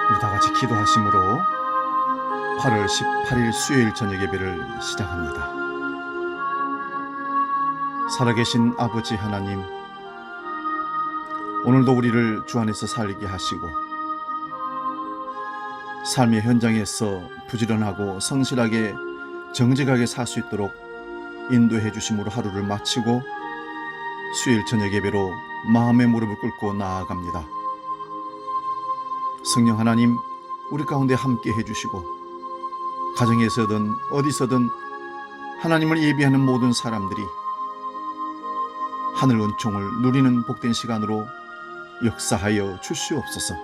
우리 다 같이 기도하심으로 8월 18일 수요일 저녁 예배를 시작합니다. 살아계신 아버지 하나님, 오늘도 우리를 주 안에서 살게 하시고 삶의 현장에서 부지런하고 성실하게 정직하게 살 수 있도록 인도해 주심으로 하루를 마치고 수요일 저녁 예배로 마음의 무릎을 꿇고 나아갑니다. 성령 하나님, 우리 가운데 함께 해주시고 가정에서든 어디서든 하나님을 예배하는 모든 사람들이 하늘 은총을 누리는 복된 시간으로 역사하여 주시옵소서.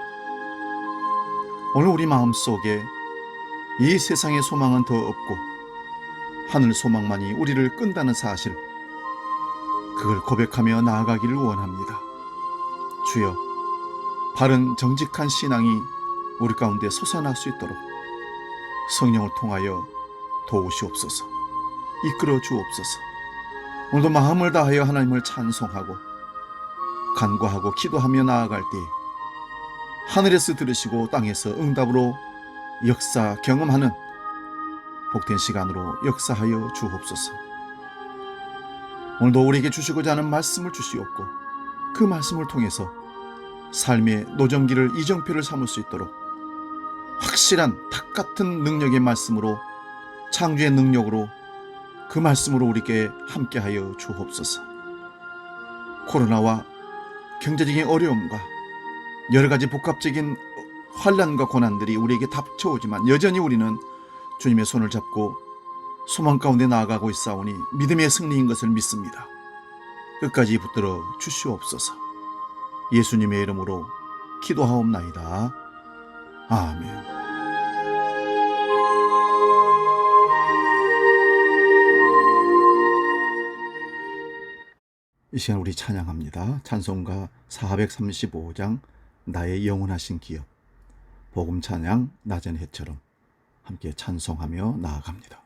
오늘 우리 마음속에 이 세상의 소망은 더 없고 하늘 소망만이 우리를 끈다는 사실, 그걸 고백하며 나아가기를 원합니다. 주여, 바른 정직한 신앙이 우리 가운데 솟아날 수 있도록 성령을 통하여 도우시옵소서. 이끌어 주옵소서. 오늘도 마음을 다하여 하나님을 찬송하고 간구하고 기도하며 나아갈 때 하늘에서 들으시고 땅에서 응답으로 역사 경험하는 복된 시간으로 역사하여 주옵소서. 오늘도 우리에게 주시고자 하는 말씀을 주시옵고 그 말씀을 통해서 삶의 노정기를 이정표를 삼을 수 있도록 확실한 닭같은 능력의 말씀으로, 창조의 능력으로 그 말씀으로 우리에게 함께하여 주옵소서. 코로나와 경제적인 어려움과 여러 가지 복합적인 환난과 고난들이 우리에게 닥쳐오지만 여전히 우리는 주님의 손을 잡고 소망 가운데 나아가고 있사오니 믿음의 승리인 것을 믿습니다. 끝까지 붙들어 주시옵소서. 예수님의 이름으로 기도하옵나이다. 아멘. 이 시간 우리 찬양합니다. 찬송가 435장 나의 영원하신 기업, 복음 찬양 낮은 해처럼 함께 찬송하며 나아갑니다.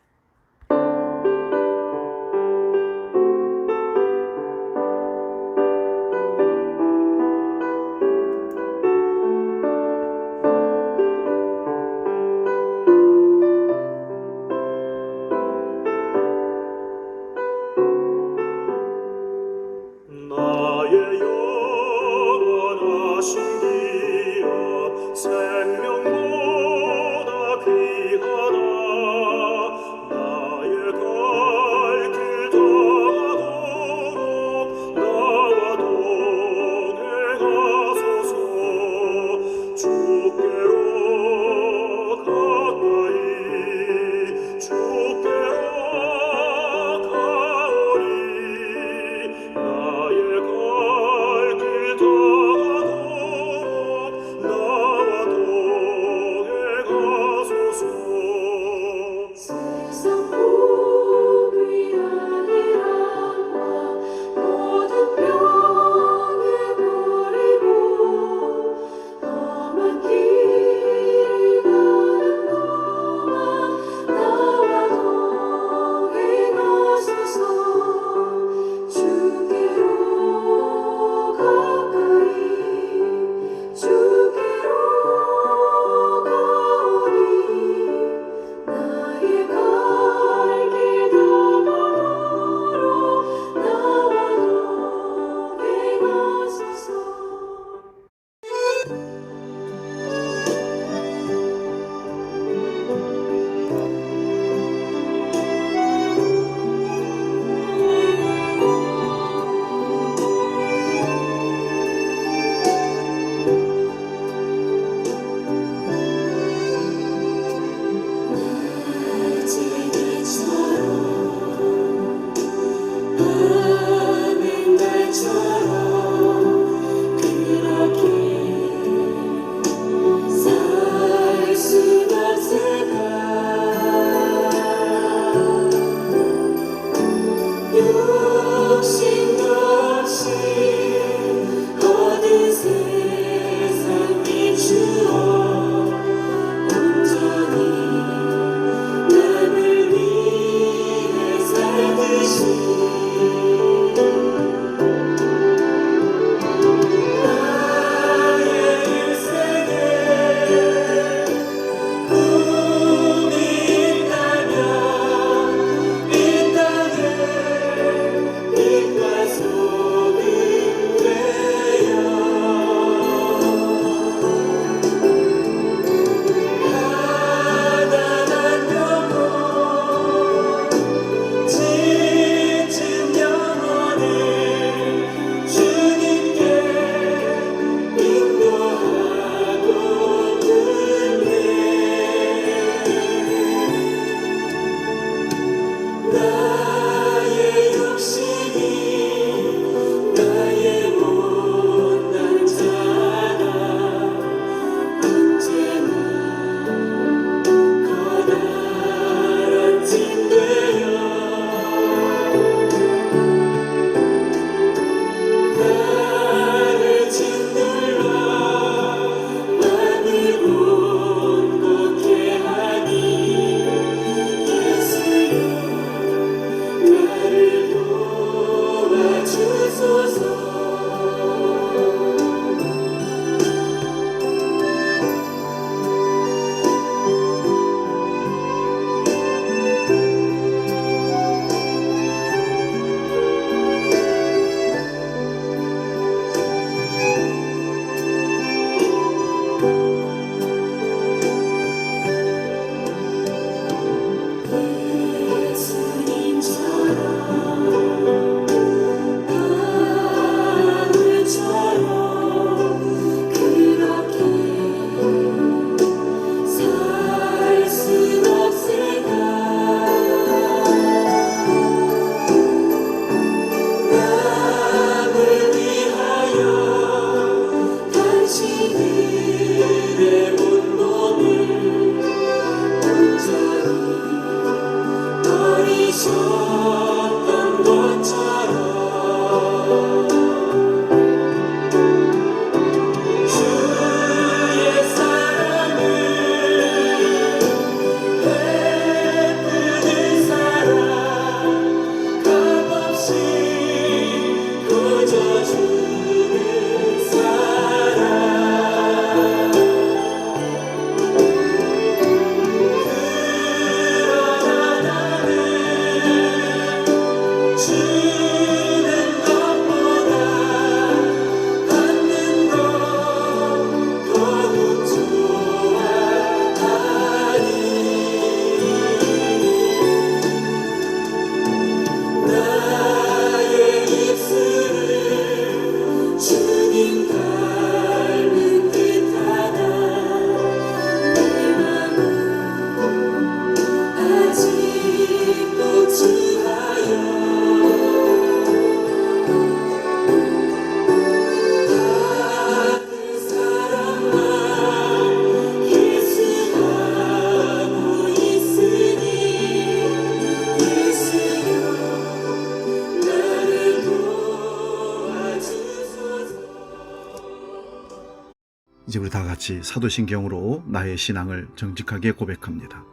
이제 우리 다 같이 사도신경으로 나의 신앙을 정직하게 고백합니다.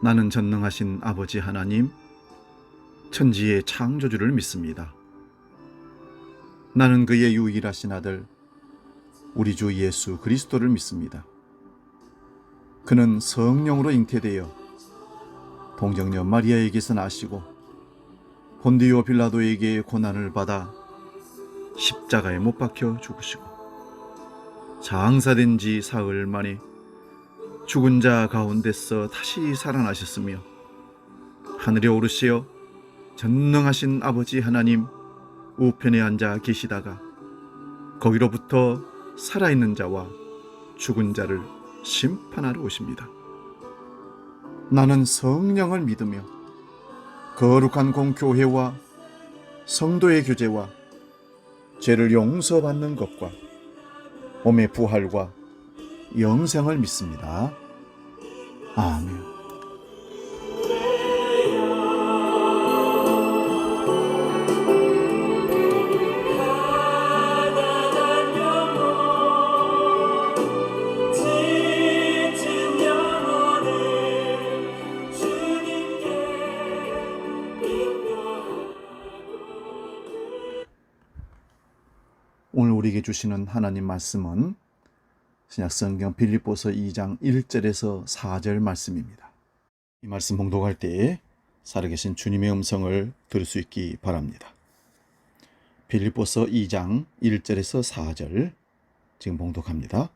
나는 전능하신 아버지 하나님, 천지의 창조주를 믿습니다. 나는 그의 유일하신 아들, 우리 주 예수 그리스도를 믿습니다. 그는 성령으로 잉태되어 동정녀 마리아에게서 나시고 본디오 빌라도에게 고난을 받아 십자가에 못 박혀 죽으시고 장사된 지 사흘 만에 죽은 자 가운데서 다시 살아나셨으며 하늘에 오르시어 전능하신 아버지 하나님 우편에 앉아 계시다가 거기로부터 살아있는 자와 죽은 자를 심판하러 오십니다. 나는 성령을 믿으며 거룩한 공교회와 성도의 교제와 죄를 용서받는 것과 몸의 부활과 영생을 믿습니다. 아멘. 오늘 우리에게 주시는 하나님 말씀은 신약성경 빌립보서 2장 1절에서 4절 말씀입니다. 이 말씀 봉독할 때 살아계신 주님의 음성을 들을 수 있기 바랍니다. 빌립보서 2장 1절에서 4절 지금 봉독합니다.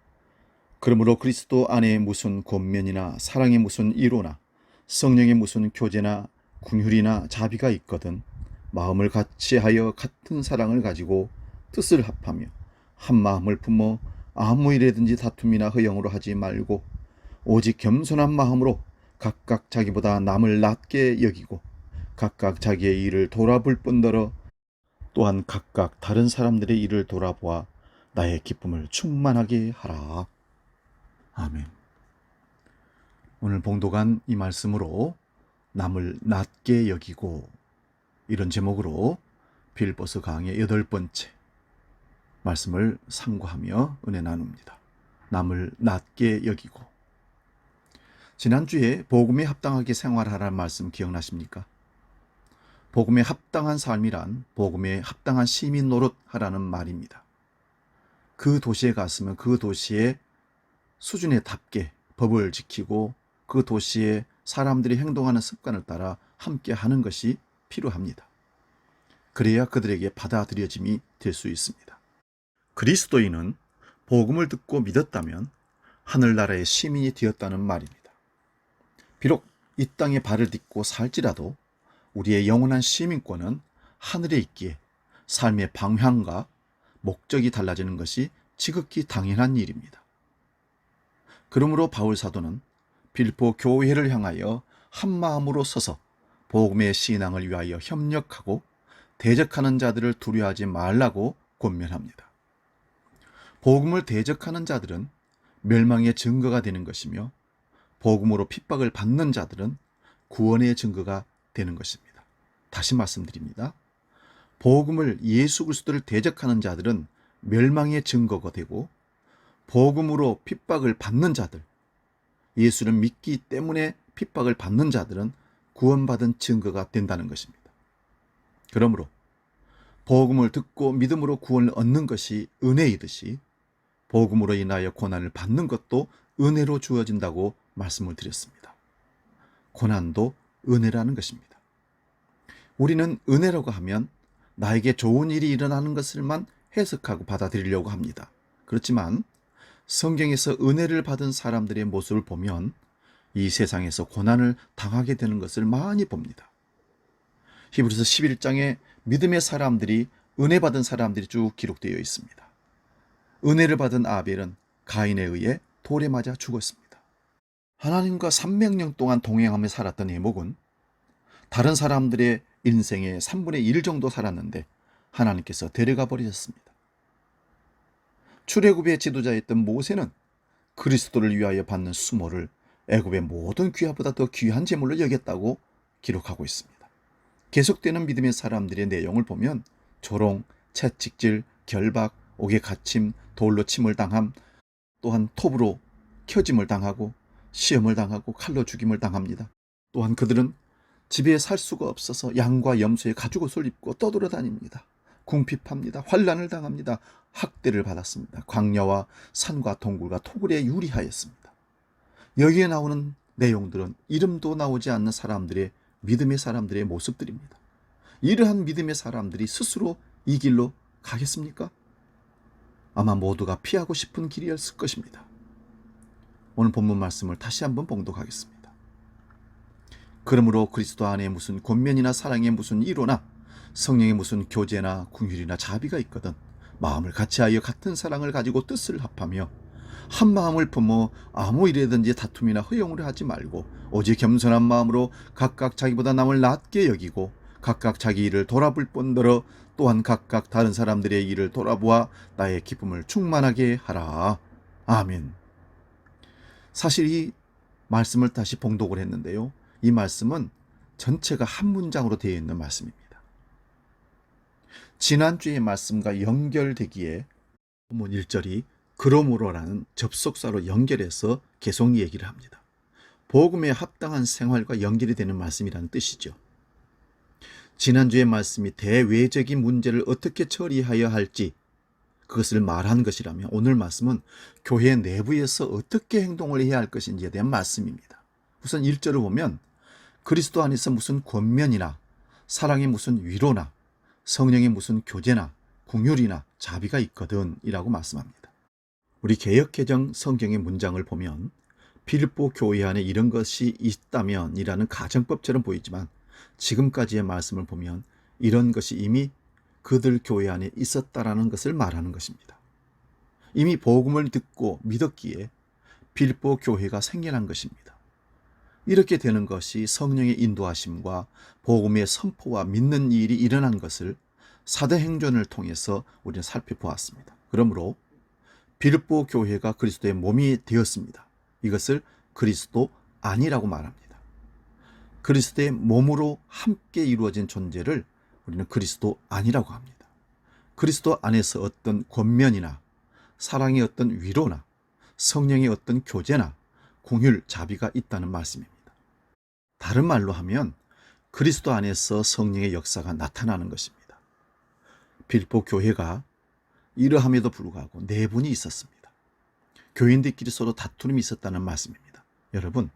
그러므로 그리스도 안에 무슨 권면이나 사랑의 무슨 이로나 성령의 무슨 교제나 군율이나 자비가 있거든 마음을 같이하여 같은 사랑을 가지고 뜻을 합하며 한 마음을 품어 아무 일에든지 다툼이나 허영으로 하지 말고 오직 겸손한 마음으로 각각 자기보다 남을 낮게 여기고 각각 자기의 일을 돌아볼 뿐더러 또한 각각 다른 사람들의 일을 돌아보아 나의 기쁨을 충만하게 하라. 아멘. 오늘 봉독한 이 말씀으로 남을 낮게 여기고 이런 제목으로 빌립보서 강의 8번째 말씀을 상고하며 은혜 나눕니다. 남을 낮게 여기고. 지난주에 복음에 합당하게 생활하라는 말씀 기억나십니까? 복음에 합당한 삶이란 복음에 합당한 시민 노릇하라는 말입니다. 그 도시에 갔으면 그 도시의 수준에 답게 법을 지키고 그 도시의 사람들이 행동하는 습관을 따라 함께 하는 것이 필요합니다. 그래야 그들에게 받아들여짐이 될 수 있습니다. 그리스도인은 복음을 듣고 믿었다면 하늘나라의 시민이 되었다는 말입니다. 비록 이 땅에 발을 딛고 살지라도 우리의 영원한 시민권은 하늘에 있기에 삶의 방향과 목적이 달라지는 것이 지극히 당연한 일입니다. 그러므로 바울 사도는 빌립보 교회를 향하여 한 마음으로 서서 복음의 신앙을 위하여 협력하고 대적하는 자들을 두려워하지 말라고 권면합니다. 복음을 대적하는 자들은 멸망의 증거가 되는 것이며 복음으로 핍박을 받는 자들은 구원의 증거가 되는 것입니다. 다시 말씀드립니다. 복음을 예수 그리스도를 대적하는 자들은 멸망의 증거가 되고 복음으로 핍박을 받는 자들, 예수를 믿기 때문에 핍박을 받는 자들은 구원받은 증거가 된다는 것입니다. 그러므로 복음을 듣고 믿음으로 구원을 얻는 것이 은혜이듯이 복음으로 인하여 고난을 받는 것도 은혜로 주어진다고 말씀을 드렸습니다. 고난도 은혜라는 것입니다. 우리는 은혜라고 하면 나에게 좋은 일이 일어나는 것을만 해석하고 받아들이려고 합니다. 그렇지만 성경에서 은혜를 받은 사람들의 모습을 보면 이 세상에서 고난을 당하게 되는 것을 많이 봅니다. 히브리서 11장에 믿음의 사람들이 은혜 받은 사람들이 쭉 기록되어 있습니다. 은혜를 받은 아벨은 가인에 의해 돌에 맞아 죽었습니다. 하나님과 300년 동안 동행하며 살았던 에목은 다른 사람들의 인생의 3분의 1 정도 살았는데 하나님께서 데려가 버리셨습니다. 출애굽의 지도자였던 모세는 그리스도를 위하여 받는 수모를 애굽의 모든 귀하보다 더 귀한 제물로 여겼다고 기록하고 있습니다. 계속되는 믿음의 사람들의 내용을 보면 조롱, 채찍질, 결박, 옥에 갇힘, 돌로 침을 당함, 또한 톱으로 켜짐을 당하고 시험을 당하고 칼로 죽임을 당합니다. 또한 그들은 집에 살 수가 없어서 양과 염소의 가죽옷을 입고 떠돌아다닙니다. 궁핍합니다. 환난을 당합니다. 학대를 받았습니다. 광야와 산과 동굴과 토굴에 유리하였습니다. 여기에 나오는 내용들은 이름도 나오지 않는 사람들의 믿음의 사람들의 모습들입니다. 이러한 믿음의 사람들이 스스로 이 길로 가겠습니까? 아마 모두가 피하고 싶은 길이었을 것입니다. 오늘 본문 말씀을 다시 한번 봉독하겠습니다. 그러므로 그리스도 안에 무슨 권면이나 사랑에 무슨 위로나 성령의 무슨 교제나 긍휼이나 자비가 있거든 마음을 같이하여 같은 사랑을 가지고 뜻을 합하며 한 마음을 품어 아무 일에든지 다툼이나 허용을 하지 말고 오직 겸손한 마음으로 각각 자기보다 남을 낮게 여기고 각각 자기 일을 돌아볼 뿐더러 또한 각각 다른 사람들의 일을 돌아보아 나의 기쁨을 충만하게 하라. 아멘. 사실 이 말씀을 다시 봉독을 했는데요. 이 말씀은 전체가 한 문장으로 되어 있는 말씀입니다. 지난주의 말씀과 연결되기에 본문 1절이 그러므로라는 접속사로 연결해서 계속 얘기를 합니다. 복음에 합당한 생활과 연결이 되는 말씀이라는 뜻이죠. 지난주의 말씀이 대외적인 문제를 어떻게 처리하여야 할지 그것을 말한 것이라면 오늘 말씀은 교회 내부에서 어떻게 행동을 해야 할 것인지에 대한 말씀입니다. 우선 1절을 보면 그리스도 안에서 무슨 권면이나 사랑의 무슨 위로나 성령의 무슨 교제나 긍휼이나 자비가 있거든 이라고 말씀합니다. 우리 개역개정 성경의 문장을 보면 빌립보 교회 안에 이런 것이 있다면 이라는 가정법처럼 보이지만 지금까지의 말씀을 보면 이런 것이 이미 그들 교회 안에 있었다라는 것을 말하는 것입니다. 이미 복음을 듣고 믿었기에 빌립보 교회가 생겨난 것입니다. 이렇게 되는 것이 성령의 인도하심과 복음의 선포와 믿는 일이 일어난 것을 사도행전을 통해서 우리는 살펴보았습니다. 그러므로 빌립보 교회가 그리스도의 몸이 되었습니다. 이것을 그리스도 안이라고 말합니다. 그리스도의 몸으로 함께 이루어진 존재를 우리는 그리스도 안이라고 합니다. 그리스도 안에서 어떤 권면이나 사랑의 어떤 위로나 성령의 어떤 교제나 긍휼, 자비가 있다는 말씀입니다. 다른 말로 하면 그리스도 안에서 성령의 역사가 나타나는 것입니다. 빌립보 교회가 이러함에도 불구하고 내분이 있었습니다. 교인들끼리 서로 다툼이 있었다는 말씀입니다. 여러분,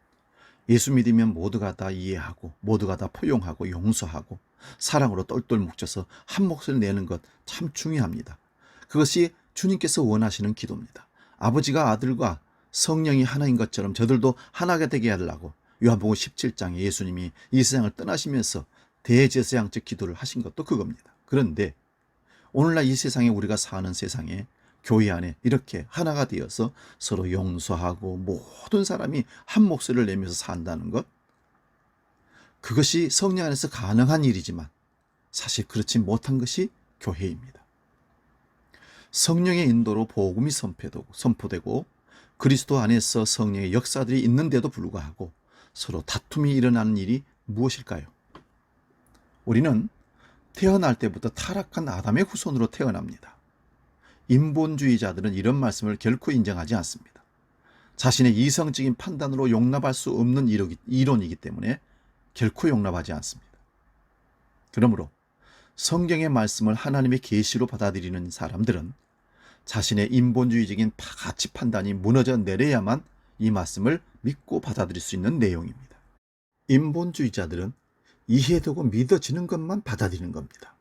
예수 믿으면 모두가 다 이해하고 모두가 다 포용하고 용서하고 사랑으로 똘똘 뭉쳐서 한 몫을 내는 것 참 중요합니다. 그것이 주님께서 원하시는 기도입니다. 아버지가 아들과 성령이 하나인 것처럼 저들도 하나가 되게 하려고 요한복음 17장에 예수님이 이 세상을 떠나시면서 대제사장적 기도를 하신 것도 그겁니다. 그런데 오늘날 이 세상에 우리가 사는 세상에 교회 안에 이렇게 하나가 되어서 서로 용서하고 모든 사람이 한 목소리를 내면서 산다는 것, 그것이 성령 안에서 가능한 일이지만 사실 그렇지 못한 것이 교회입니다. 성령의 인도로 복음이 선포되고 그리스도 안에서 성령의 역사들이 있는데도 불구하고 서로 다툼이 일어나는 일이 무엇일까요? 우리는 태어날 때부터 타락한 아담의 후손으로 태어납니다. 인본주의자들은 이런 말씀을 결코 인정하지 않습니다. 자신의 이성적인 판단으로 용납할 수 없는 이론이기 때문에 결코 용납하지 않습니다. 그러므로 성경의 말씀을 하나님의 계시로 받아들이는 사람들은 자신의 인본주의적인 가치 판단이 무너져 내려야만 이 말씀을 믿고 받아들일 수 있는 내용입니다. 인본주의자들은 이해되고 믿어지는 것만 받아들이는 겁니다.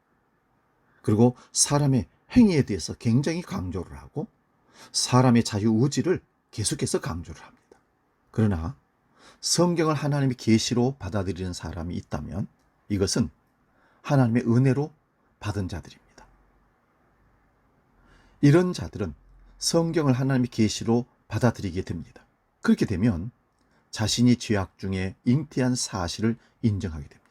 그리고 사람의 행위에 대해서 굉장히 강조를 하고 사람의 자유의지를 계속해서 강조를 합니다. 그러나 성경을 하나님의 계시로 받아들이는 사람이 있다면 이것은 하나님의 은혜로 받은 자들입니다. 이런 자들은 성경을 하나님의 계시로 받아들이게 됩니다. 그렇게 되면 자신이 죄악 중에 잉태한 사실을 인정하게 됩니다.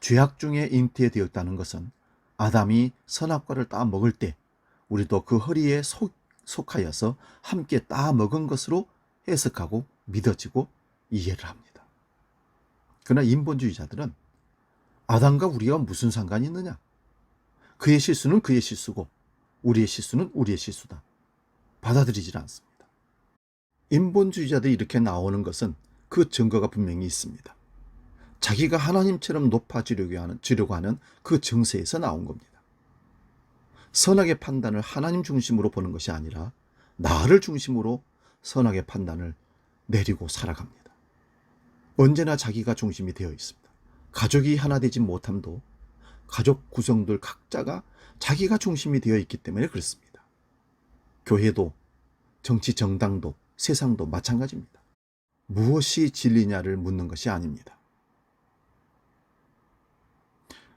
죄악 중에 잉태되었다는 것은 아담이 선악과를 따 먹을 때 우리도 그 허리에 속하여서 함께 따 먹은 것으로 해석하고 믿어지고 이해를 합니다. 그러나 인본주의자들은 아담과 우리가 무슨 상관이 있느냐? 그의 실수는 그의 실수고 우리의 실수는 우리의 실수다. 받아들이질 않습니다. 인본주의자들이 이렇게 나오는 것은 그 증거가 분명히 있습니다. 자기가 하나님처럼 높아지려고 하는 그 정세에서 나온 겁니다. 선악의 판단을 하나님 중심으로 보는 것이 아니라 나를 중심으로 선악의 판단을 내리고 살아갑니다. 언제나 자기가 중심이 되어 있습니다. 가족이 하나 되지 못함도 가족 구성들 각자가 자기가 중심이 되어 있기 때문에 그렇습니다. 교회도 정치 정당도 세상도 마찬가지입니다. 무엇이 진리냐를 묻는 것이 아닙니다.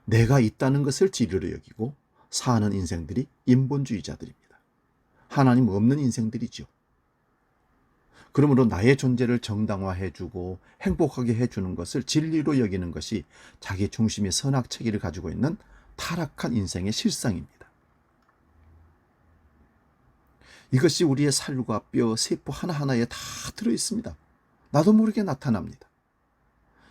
내가 있다는 것을 진리로 여기고 사는 인생들이 인본주의자들입니다. 하나님 없는 인생들이죠. 그러므로 나의 존재를 정당화해주고 행복하게 해주는 것을 진리로 여기는 것이 자기 중심의 선악체계를 가지고 있는 타락한 인생의 실상입니다. 이것이 우리의 살과 뼈, 세포 하나하나에 다 들어있습니다. 나도 모르게 나타납니다.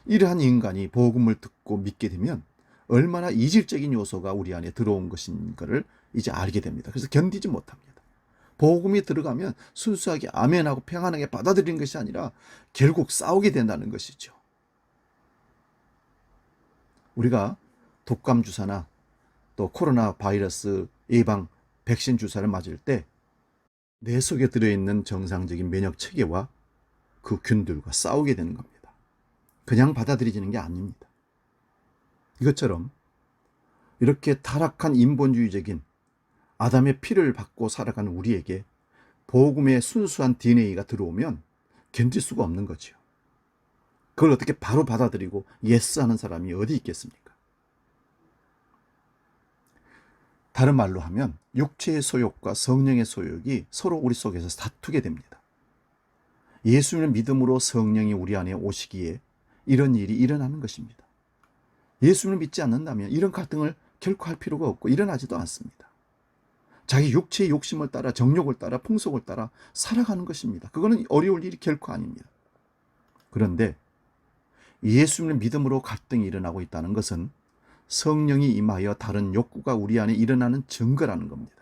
이러한 인간이 복음을 듣고 믿게 되면 얼마나 이질적인 요소가 우리 안에 들어온 것인가를 이제 알게 됩니다. 그래서 견디지 못합니다. 복음이 들어가면 순수하게 아멘하고 평안하게 받아들이는 것이 아니라 결국 싸우게 된다는 것이죠. 우리가 독감 주사나 또 코로나 바이러스 예방 백신 주사를 맞을 때 내 속에 들어있는 정상적인 면역 체계와 그 균들과 싸우게 되는 겁니다. 그냥 받아들이지는 게 아닙니다. 이것처럼 이렇게 타락한 인본주의적인 아담의 피를 받고 살아가는 우리에게 복음의 순수한 DNA가 들어오면 견딜 수가 없는 거죠. 그걸 어떻게 바로 받아들이고 예스 하는 사람이 어디 있겠습니까? 다른 말로 하면 육체의 소욕과 성령의 소욕이 서로 우리 속에서 다투게 됩니다. 예수님을 믿음으로 성령이 우리 안에 오시기에 이런 일이 일어나는 것입니다. 예수님을 믿지 않는다면 이런 갈등을 결코 할 필요가 없고 일어나지도 않습니다. 자기 육체의 욕심을 따라 정욕을 따라 풍속을 따라 살아가는 것입니다. 그거는 어려울 일이 결코 아닙니다. 그런데 예수님을 믿음으로 갈등이 일어나고 있다는 것은 성령이 임하여 다른 욕구가 우리 안에 일어나는 증거라는 겁니다.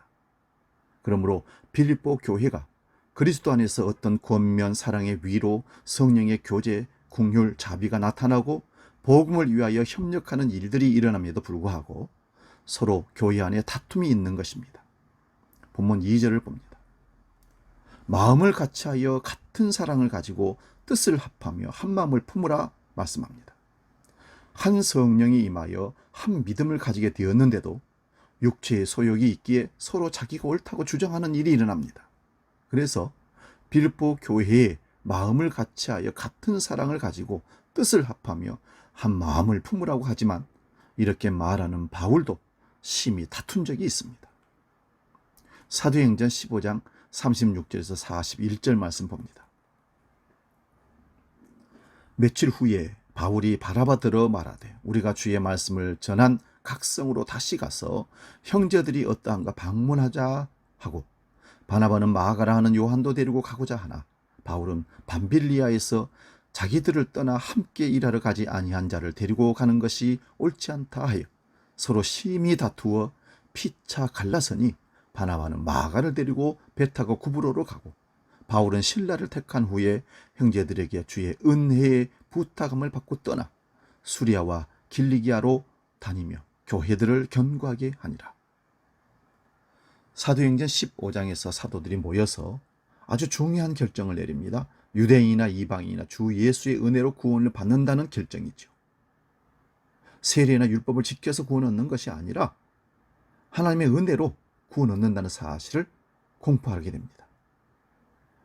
그러므로 빌립보 교회가 그리스도 안에서 어떤 권면, 사랑의 위로, 성령의 교제, 긍휼, 자비가 나타나고 복음을 위하여 협력하는 일들이 일어남에도 불구하고 서로 교회 안에 다툼이 있는 것입니다. 본문 2절을 봅니다. 마음을 같이하여 같은 사랑을 가지고 뜻을 합하며 한 마음을 품으라 말씀합니다. 한 성령이 임하여 한 믿음을 가지게 되었는데도 육체의 소욕이 있기에 서로 자기가 옳다고 주장하는 일이 일어납니다. 그래서 빌립보 교회에 마음을 같이하여 같은 사랑을 가지고 뜻을 합하며 한 마음을 품으라고 하지만 이렇게 말하는 바울도 심히 다툰 적이 있습니다. 사도행전 15장 36절에서 41절 말씀 봅니다. 며칠 후에 바울이 바나바 들어 말하되 우리가 주의 말씀을 전한 각성으로 다시 가서 형제들이 어떠한가 방문하자 하고 바나바는 마가라 하는 요한도 데리고 가고자 하나 바울은 밤빌리아에서 자기들을 떠나 함께 일하러 가지 아니한 자를 데리고 가는 것이 옳지 않다 하여 서로 심히 다투어 피차 갈라서니 바나바는 마가를 데리고 배 타고 구브로로 가고 바울은 신라를 택한 후에 형제들에게 주의 은혜의 부탁함을 받고 떠나 수리아와 길리기아로 다니며 교회들을 견고하게 하니라. 사도행전 15장에서 사도들이 모여서 아주 중요한 결정을 내립니다. 유대인이나 이방인이나 주 예수의 은혜로 구원을 받는다는 결정이죠. 세례나 율법을 지켜서 구원 얻는 것이 아니라 하나님의 은혜로 구원 얻는다는 사실을 공포하게 됩니다.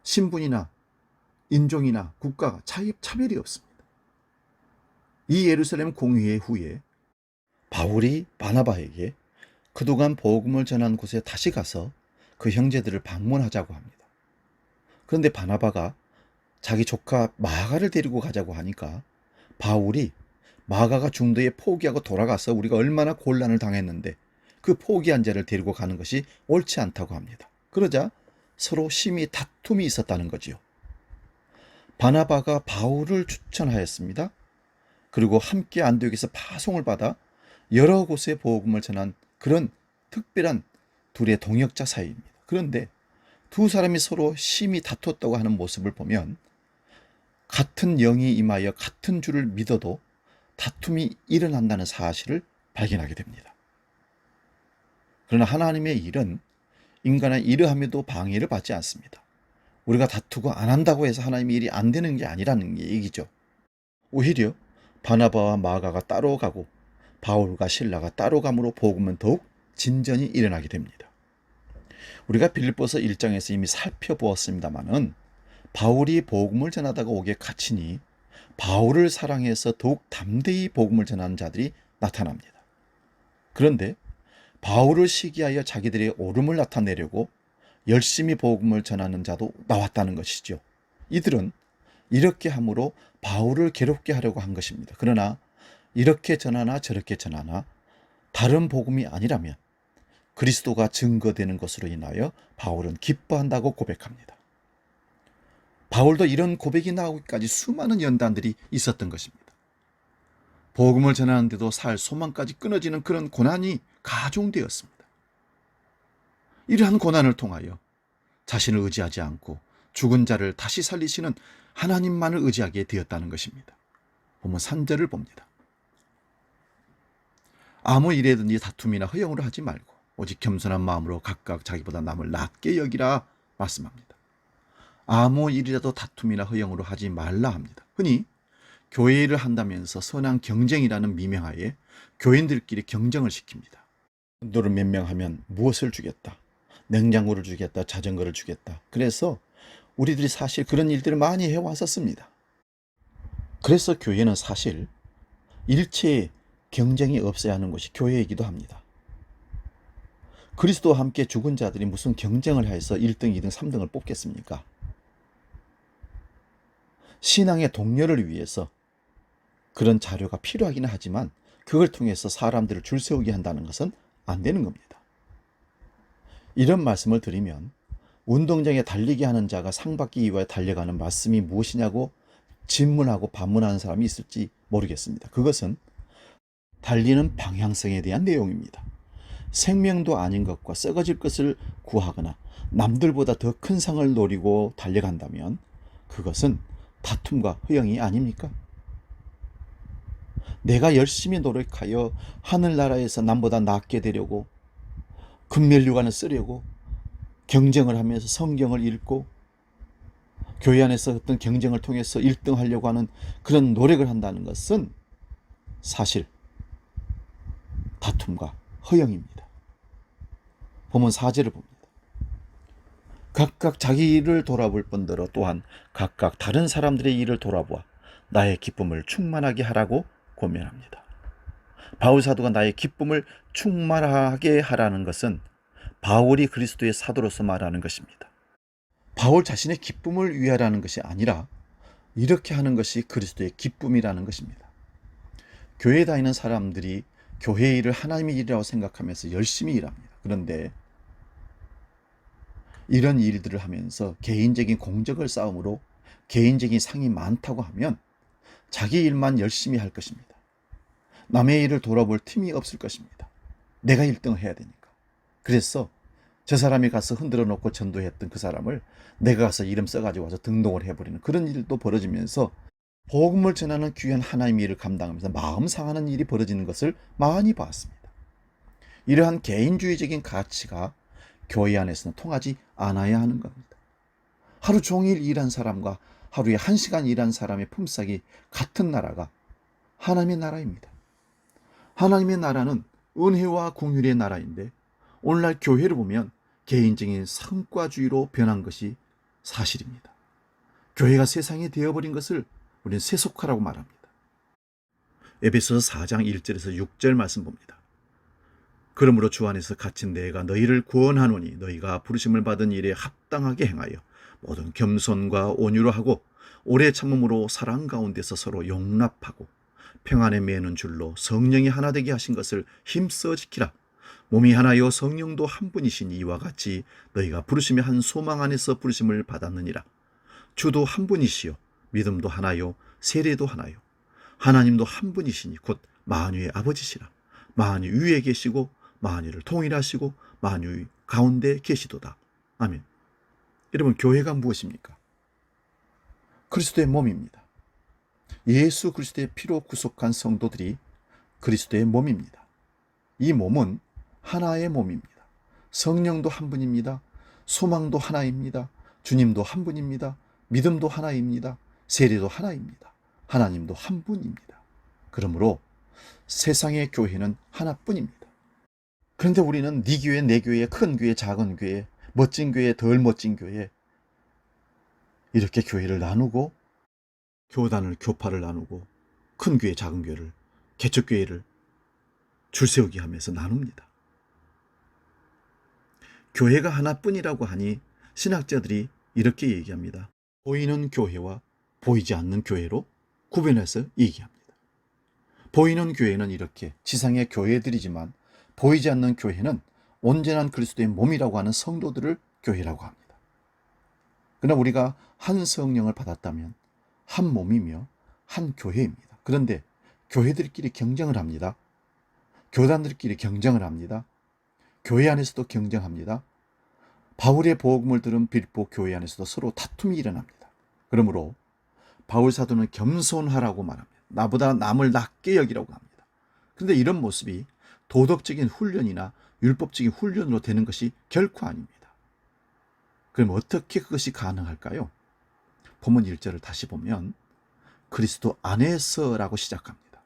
신분이나 인종이나 국가가 차별이 없습니다. 이 예루살렘 공의회 후에 바울이 바나바에게 그동안 복음을 전한 곳에 다시 가서 그 형제들을 방문하자고 합니다. 그런데 바나바가 자기 조카 마가를 데리고 가자고 하니까 바울이 마가가 중도에 포기하고 돌아가서 우리가 얼마나 곤란을 당했는데 그 포기한 자를 데리고 가는 것이 옳지 않다고 합니다. 그러자 서로 심히 다툼이 있었다는 거지요. 바나바가 바울을 추천하였습니다. 그리고 함께 안디옥에서 파송을 받아 여러 곳에 복음을 전한 그런 특별한 둘의 동역자 사이입니다. 그런데 두 사람이 서로 심히 다퉜다고 하는 모습을 보면 같은 영이 임하여 같은 줄을 믿어도 다툼이 일어난다는 사실을 발견하게 됩니다. 그러나 하나님의 일은 인간의 이러함에도 방해를 받지 않습니다. 우리가 다투고 안 한다고 해서 하나님의 일이 안 되는 게 아니라는 얘기죠. 오히려 바나바와 마가가 따로 가고 바울과 실라가 따로 감으로 복음은 더욱 진전이 일어나게 됩니다. 우리가 빌립보서 1장에서 이미 살펴보았습니다마는 바울이 복음을 전하다가 옥에 갇히니 바울을 사랑해서 더욱 담대히 복음을 전하는 자들이 나타납니다. 그런데 바울을 시기하여 자기들의 옳음을 나타내려고 열심히 복음을 전하는 자도 나왔다는 것이죠. 이들은 이렇게 함으로 바울을 괴롭게 하려고 한 것입니다. 그러나 이렇게 전하나 저렇게 전하나 다른 복음이 아니라면 그리스도가 증거되는 것으로 인하여 바울은 기뻐한다고 고백합니다. 바울도 이런 고백이 나오기까지 수많은 연단들이 있었던 것입니다. 복음을 전하는데도 살 소망까지 끊어지는 그런 고난이 가중되었습니다. 이러한 고난을 통하여 자신을 의지하지 않고 죽은 자를 다시 살리시는 하나님만을 의지하게 되었다는 것입니다. 보면 3절을 봅니다. 아무 일에든지 다툼이나 허영으로 하지 말고 오직 겸손한 마음으로 각각 자기보다 남을 낮게 여기라 말씀합니다. 아무 일이라도 다툼이나 허영으로 하지 말라 합니다. 흔히 교회 일을 한다면서 선한 경쟁이라는 미명하에 교인들끼리 경쟁을 시킵니다. 너를 몇 명 하면 무엇을 주겠다. 냉장고를 주겠다. 자전거를 주겠다. 그래서 우리들이 사실 그런 일들을 많이 해왔었습니다. 그래서 교회는 사실 일체의 경쟁이 없어야 하는 곳이 교회이기도 합니다. 그리스도와 함께 죽은 자들이 무슨 경쟁을 해서 1등, 2등, 3등을 뽑겠습니까? 신앙의 동료를 위해서 그런 자료가 필요하기는 하지만 그걸 통해서 사람들을 줄 세우게 한다는 것은 안 되는 겁니다. 이런 말씀을 드리면 운동장에 달리기 하는 자가 상 받기 위해 달려가는 말씀이 무엇이냐고 질문하고 반문하는 사람이 있을지 모르겠습니다. 그것은 달리는 방향성에 대한 내용입니다. 생명도 아닌 것과 썩어질 것을 구하거나 남들보다 더 큰 상을 노리고 달려간다면 그것은 다툼과 허영이 아닙니까? 내가 열심히 노력하여 하늘나라에서 남보다 낫게 되려고 금면류관을 쓰려고 경쟁을 하면서 성경을 읽고 교회 안에서 어떤 경쟁을 통해서 1등 하려고 하는 그런 노력을 한다는 것은 사실 다툼과 허영입니다. 보면 4절을 봅니다. 각각 자기 일을 돌아볼 뿐더러 또한 각각 다른 사람들의 일을 돌아보아 나의 기쁨을 충만하게 하라고 권면합니다. 바울 사도가 나의 기쁨을 충만하게 하라는 것은 바울이 그리스도의 사도로서 말하는 것입니다. 바울 자신의 기쁨을 위하라는 것이 아니라 이렇게 하는 것이 그리스도의 기쁨이라는 것입니다. 교회에 다니는 사람들이 교회 일을 하나님의 일이라고 생각하면서 열심히 일합니다. 그런데 이런 일들을 하면서 개인적인 공적을 쌓음으로 개인적인 상이 많다고 하면 자기 일만 열심히 할 것입니다. 남의 일을 돌아볼 틈이 없을 것입니다. 내가 1등을 해야 되니까. 그래서 저 사람이 가서 흔들어 놓고 전도했던 그 사람을 내가 가서 이름 써가지고 와서 등록을 해버리는 그런 일도 벌어지면서 복음을 전하는 귀한 하나님의 일을 감당하면서 마음 상하는 일이 벌어지는 것을 많이 봤습니다. 이러한 개인주의적인 가치가 교회 안에서는 통하지 않아야 하는 겁니다. 하루 종일 일한 사람과 하루에 1시간 일한 사람의 품삯이 같은 나라가 하나님의 나라입니다. 하나님의 나라는 은혜와 긍휼의 나라인데 오늘날 교회를 보면 개인적인 성과주의로 변한 것이 사실입니다. 교회가 세상이 되어버린 것을 우리는 세속화라고 말합니다. 에베소서 4장 1절에서 6절 말씀 봅니다. 그러므로 주 안에서 갇힌 내가 너희를 구원하노니 너희가 부르심을 받은 일에 합당하게 행하여 모든 겸손과 온유로 하고 오래 참음으로 사랑 가운데서 서로 용납하고 평안에 매는 줄로 성령이 하나 되게 하신 것을 힘써 지키라. 몸이 하나요 성령도 한 분이시니 이와 같이 너희가 부르심의 한 소망 안에서 부르심을 받았느니라. 주도 한 분이시요 믿음도 하나요 세례도 하나요 하나님도 한 분이시니 곧 만유의 아버지시라. 만유 위에 계시고 만유를 통일하시고 만유의 가운데 계시도다. 아멘. 여러분, 교회가 무엇입니까? 그리스도의 몸입니다. 예수 그리스도의 피로 구속한 성도들이 그리스도의 몸입니다. 이 몸은 하나의 몸입니다. 성령도 한 분입니다. 소망도 하나입니다. 주님도 한 분입니다. 믿음도 하나입니다. 세례도 하나입니다. 하나님도 한 분입니다. 그러므로 세상의 교회는 하나뿐입니다. 그런데 우리는 네 교회, 내 교회, 큰 교회, 작은 교회, 멋진 교회, 덜 멋진 교회, 이렇게 교회를 나누고 교단을, 교파를 나누고 큰 교회, 작은 교회를, 개척교회를 줄세우기 하면서 나눕니다. 교회가 하나뿐이라고 하니 신학자들이 이렇게 얘기합니다. 보이는 교회와 보이지 않는 교회로 구분해서 얘기합니다. 보이는 교회는 이렇게 지상의 교회들이지만 보이지 않는 교회는 온전한 그리스도의 몸이라고 하는 성도들을 교회라고 합니다. 그러나 우리가 한 성령을 받았다면 한 몸이며 한 교회입니다. 그런데 교회들끼리 경쟁을 합니다. 교단들끼리 경쟁을 합니다. 교회 안에서도 경쟁합니다. 바울의 복음을 들은 빌립보 교회 안에서도 서로 다툼이 일어납니다. 그러므로 바울 사도는 겸손하라고 말합니다. 나보다 남을 낮게 여기라고 합니다. 그런데 이런 모습이 도덕적인 훈련이나 율법적인 훈련으로 되는 것이 결코 아닙니다. 그럼 어떻게 그것이 가능할까요? 본문 1절을 다시 보면 그리스도 안에서라고 시작합니다.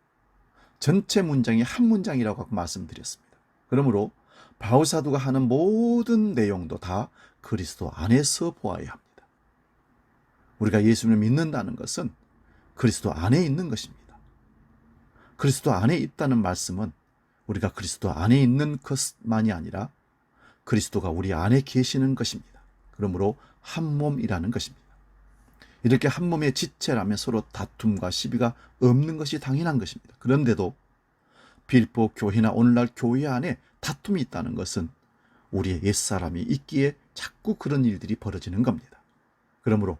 전체 문장이 한 문장이라고 말씀드렸습니다. 그러므로 바울 사도가 하는 모든 내용도 다 그리스도 안에서 보아야 합니다. 우리가 예수님을 믿는다는 것은 그리스도 안에 있는 것입니다. 그리스도 안에 있다는 말씀은 우리가 그리스도 안에 있는 것만이 아니라 그리스도가 우리 안에 계시는 것입니다. 그러므로 한 몸이라는 것입니다. 이렇게 한 몸의 지체라면 서로 다툼과 시비가 없는 것이 당연한 것입니다. 그런데도 빌립보 교회나 오늘날 교회 안에 다툼이 있다는 것은 우리의 옛사람이 있기에 자꾸 그런 일들이 벌어지는 겁니다. 그러므로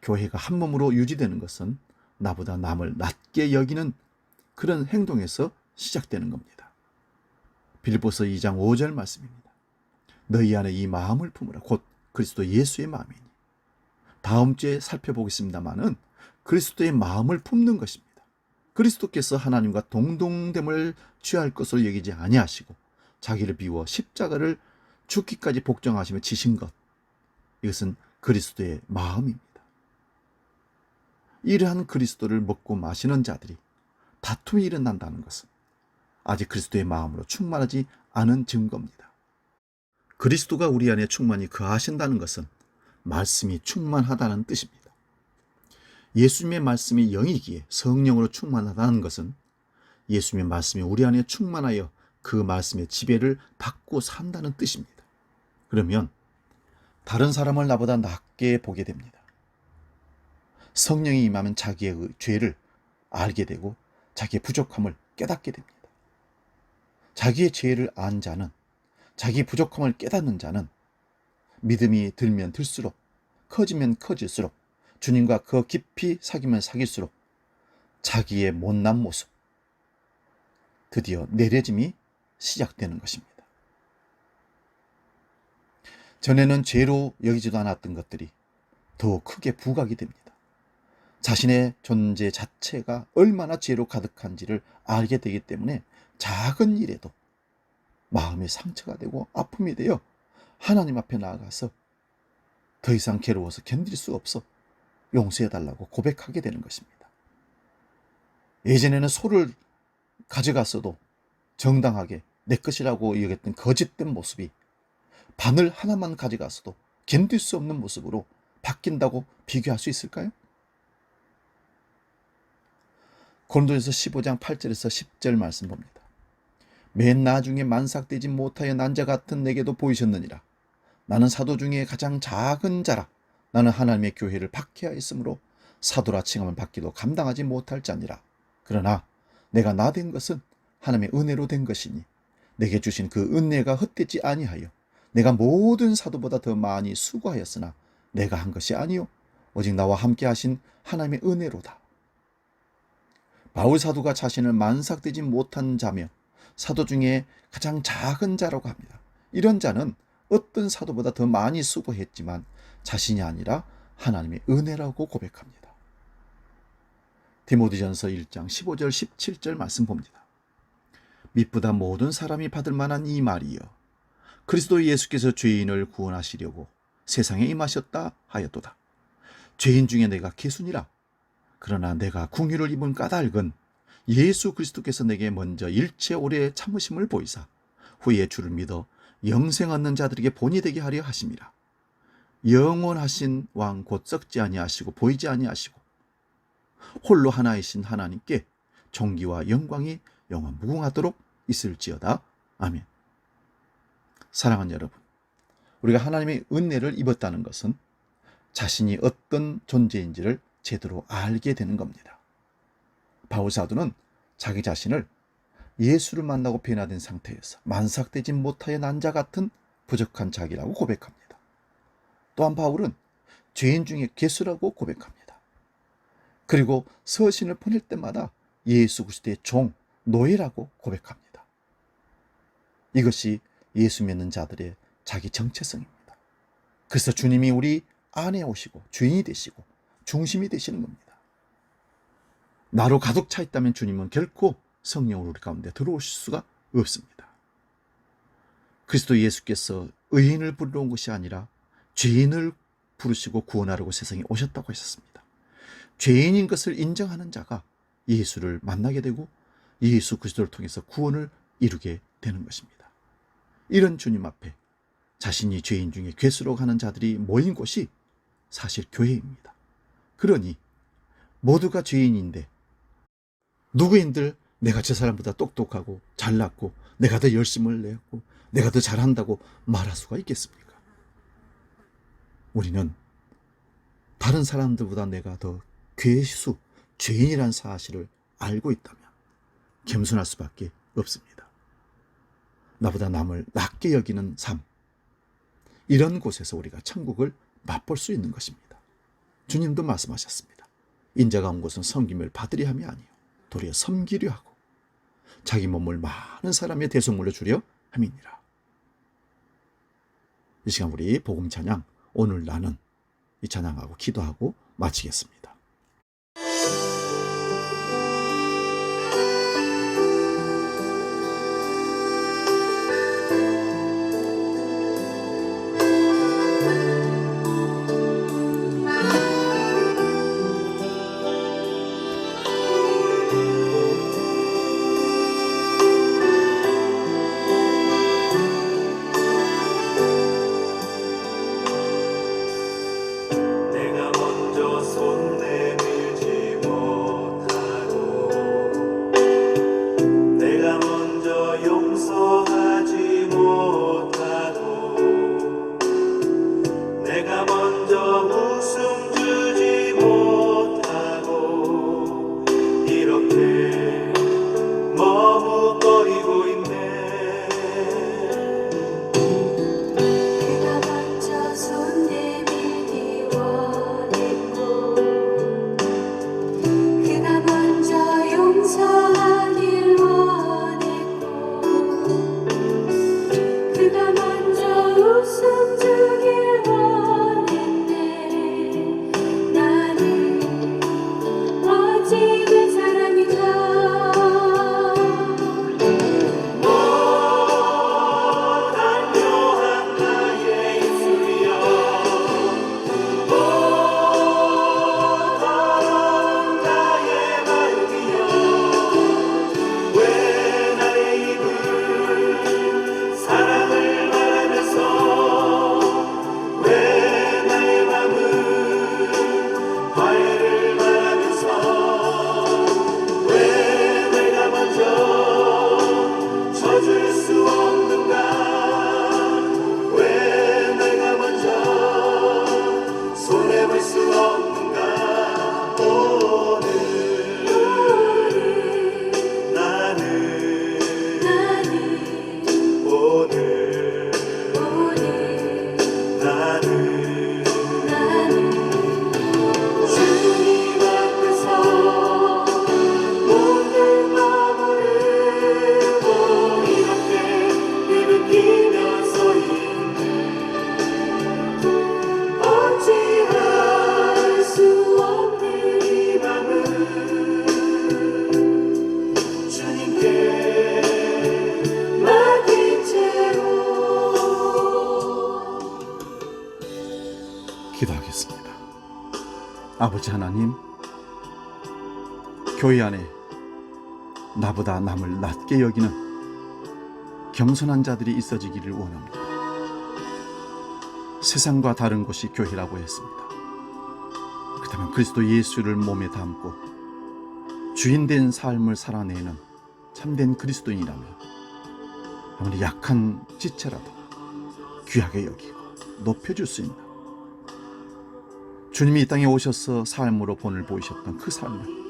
교회가 한 몸으로 유지되는 것은 나보다 남을 낮게 여기는 그런 행동에서 시작되는 겁니다. 빌립보서 2장 5절 말씀입니다. 너희 안에 이 마음을 품으라. 곧 그리스도 예수의 마음이니. 다음 주에 살펴보겠습니다마는 그리스도의 마음을 품는 것입니다. 그리스도께서 하나님과 동등됨을 취할 것으로 여기지 아니하시고 자기를 비워 십자가를 죽기까지 복종하시며 지신 것, 이것은 그리스도의 마음입니다. 이러한 그리스도를 먹고 마시는 자들이 다툼이 일어난다는 것은 아직 그리스도의 마음으로 충만하지 않은 증거입니다. 그리스도가 우리 안에 충만히 거하신다는 것은 말씀이 충만하다는 뜻입니다. 예수님의 말씀이 영이기에 성령으로 충만하다는 것은 예수님의 말씀이 우리 안에 충만하여 그 말씀의 지배를 받고 산다는 뜻입니다. 그러면 다른 사람을 나보다 낮게 보게 됩니다. 성령이 임하면 자기의 죄를 알게 되고 자기의 부족함을 깨닫게 됩니다. 자기의 죄를 안 자는, 자기의 부족함을 깨닫는 자는 믿음이 들면 들수록, 커지면 커질수록, 주님과 그 깊이 사귀면 사귈수록 자기의 못난 모습, 드디어 내려짐이 시작되는 것입니다. 전에는 죄로 여기지도 않았던 것들이 더 크게 부각이 됩니다. 자신의 존재 자체가 얼마나 죄로 가득한지를 알게 되기 때문에 작은 일에도 마음의 상처가 되고 아픔이 되어 하나님 앞에 나아가서 더 이상 괴로워서 견딜 수 없어 용서해달라고 고백하게 되는 것입니다. 예전에는 소를 가져갔어도 정당하게 내 것이라고 여겼던 거짓된 모습이 바늘 하나만 가져갔어도 견딜 수 없는 모습으로 바뀐다고 비교할 수 있을까요? 고린도전서 15장 8절에서 10절 말씀 봅니다. 맨 나중에 만삭되지 못하여 난 자 같은 내게도 보이셨느니라. 나는 사도 중에 가장 작은 자라. 나는 하나님의 교회를 박해하였으므로 사도라 칭함을 받기도 감당하지 못할 자니라. 그러나 내가 나 된 것은 하나님의 은혜로 된 것이니 내게 주신 그 은혜가 헛되지 아니하여 내가 모든 사도보다 더 많이 수고하였으나 내가 한 것이 아니요 오직 나와 함께 하신 하나님의 은혜로다. 바울 사도가 자신을 만삭되지 못한 자며 사도 중에 가장 작은 자라고 합니다. 이런 자는 어떤 사도보다 더 많이 수고했지만 자신이 아니라 하나님의 은혜라고 고백합니다. 디모데전서 1장 15절 17절 말씀 봅니다. 믿보다 모든 사람이 받을 만한 이 말이여 그리스도 예수께서 죄인을 구원하시려고 세상에 임하셨다 하였도다. 죄인 중에 내가 개순이라. 그러나 내가 궁유를 입은 까닭은 예수 그리스도께서 내게 먼저 일체 오래 참으심을 보이사 후에 주를 믿어 영생 얻는 자들에게 본이 되게 하려 하심이라. 영원하신 왕 곧 썩지 아니하시고 보이지 아니하시고 홀로 하나이신 하나님께 존귀와 영광이 영원 무궁하도록 있을지어다. 아멘. 사랑하는 여러분, 우리가 하나님의 은혜를 입었다는 것은 자신이 어떤 존재인지를 제대로 알게 되는 겁니다. 바울 사도는 자기 자신을 예수를 만나고 변화된 상태에서 만삭되지 못하여 난 자 같은 부족한 자기라고 고백합니다. 또한 바울은 죄인 중에 괴수라고 고백합니다. 그리고 서신을 보낼 때마다 예수 그리스도의 종, 노예라고 고백합니다. 이것이 예수 믿는 자들의 자기 정체성입니다. 그래서 주님이 우리 안에 오시고 주인이 되시고 중심이 되시는 겁니다. 나로 가득 차 있다면 주님은 결코 성령으로 우리 가운데 들어오실 수가 없습니다. 그리스도 예수께서 의인을 부르러 온 것이 아니라 죄인을 부르시고 구원하려고 세상에 오셨다고 하셨습니다. 죄인인 것을 인정하는 자가 예수를 만나게 되고 예수 그리스도를 통해서 구원을 이루게 되는 것입니다. 이런 주님 앞에 자신이 죄인 중에 괴수로 가는 자들이 모인 곳이 사실 교회입니다. 그러니 모두가 죄인인데 누구인들 내가 저 사람보다 똑똑하고 잘났고 내가 더 열심을 내었고 내가 더 잘한다고 말할 수가 있겠습니까? 우리는 다른 사람들보다 내가 더 괴수, 죄인이라는 사실을 알고 있다면 겸손할 수밖에 없습니다. 나보다 남을 낮게 여기는 삶, 이런 곳에서 우리가 천국을 맛볼 수 있는 것입니다. 주님도 말씀하셨습니다. 인자가 온 것은 섬김을 받으려 함이 아니요 도리어 섬기려 하고 자기 몸을 많은 사람의 대속물로 주려 함이니라. 이 시간 우리 복음 찬양 오늘 나는 이 찬양하고 기도하고 마치겠습니다. 내가 먼저 손 아버지 하나님, 교회 안에 나보다 남을 낮게 여기는 겸손한 자들이 있어지기를 원합니다. 세상과 다른 곳이 교회라고 했습니다. 그렇다면 그리스도 예수를 몸에 담고 주인된 삶을 살아내는 참된 그리스도인이라면 아무리 약한 지체라도 귀하게 여기고 높여줄 수 있는, 주님이 이 땅에 오셔서 삶으로 본을 보이셨던 그 삶을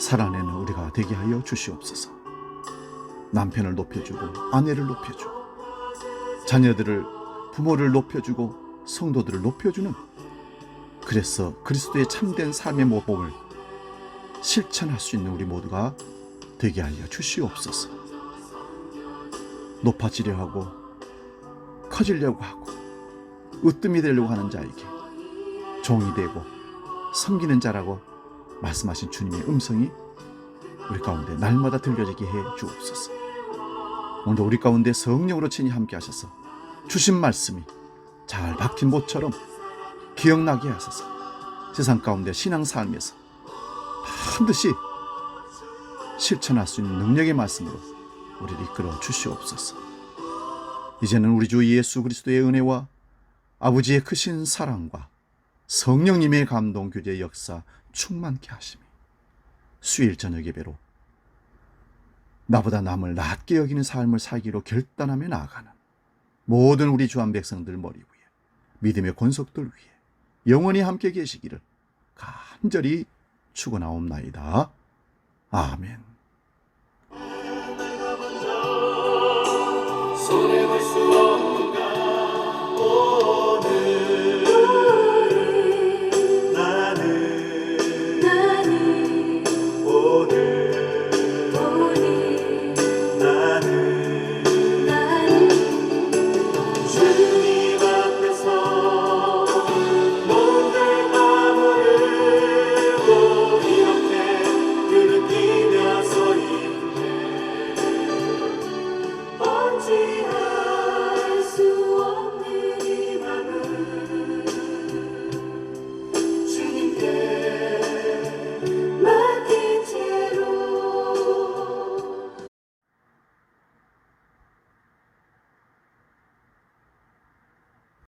살아내는 우리가 되게 하여 주시옵소서. 남편을 높여주고 아내를 높여주고 자녀들을, 부모를 높여주고 성도들을 높여주는, 그래서 그리스도의 참된 삶의 모범을 실천할 수 있는 우리 모두가 되게 하여 주시옵소서. 높아지려 하고 커지려고 하고 으뜸이 되려고 하는 자에게 종이 되고 섬기는 자라고 말씀하신 주님의 음성이 우리 가운데 날마다 들려지게 해 주옵소서. 오늘도 우리 가운데 성령으로 친히 함께 하셔서 주신 말씀이 잘 박힌 못처럼 기억나게 하소서. 세상 가운데 신앙 삶에서 반드시 실천할 수 있는 능력의 말씀으로 우리를 이끌어 주시옵소서. 이제는 우리 주 예수 그리스도의 은혜와 아버지의 크신 사랑과 성령님의 감동 교제의 역사 충만케 하심이 수요일 저녁 예배로 나보다 남을 낮게 여기는 삶을 살기로 결단하며 나아가는 모든 우리 주한 백성들 머리 위에, 믿음의 권속들 위에 영원히 함께 계시기를 간절히 축원하옵나이다. 아멘. 손해볼 수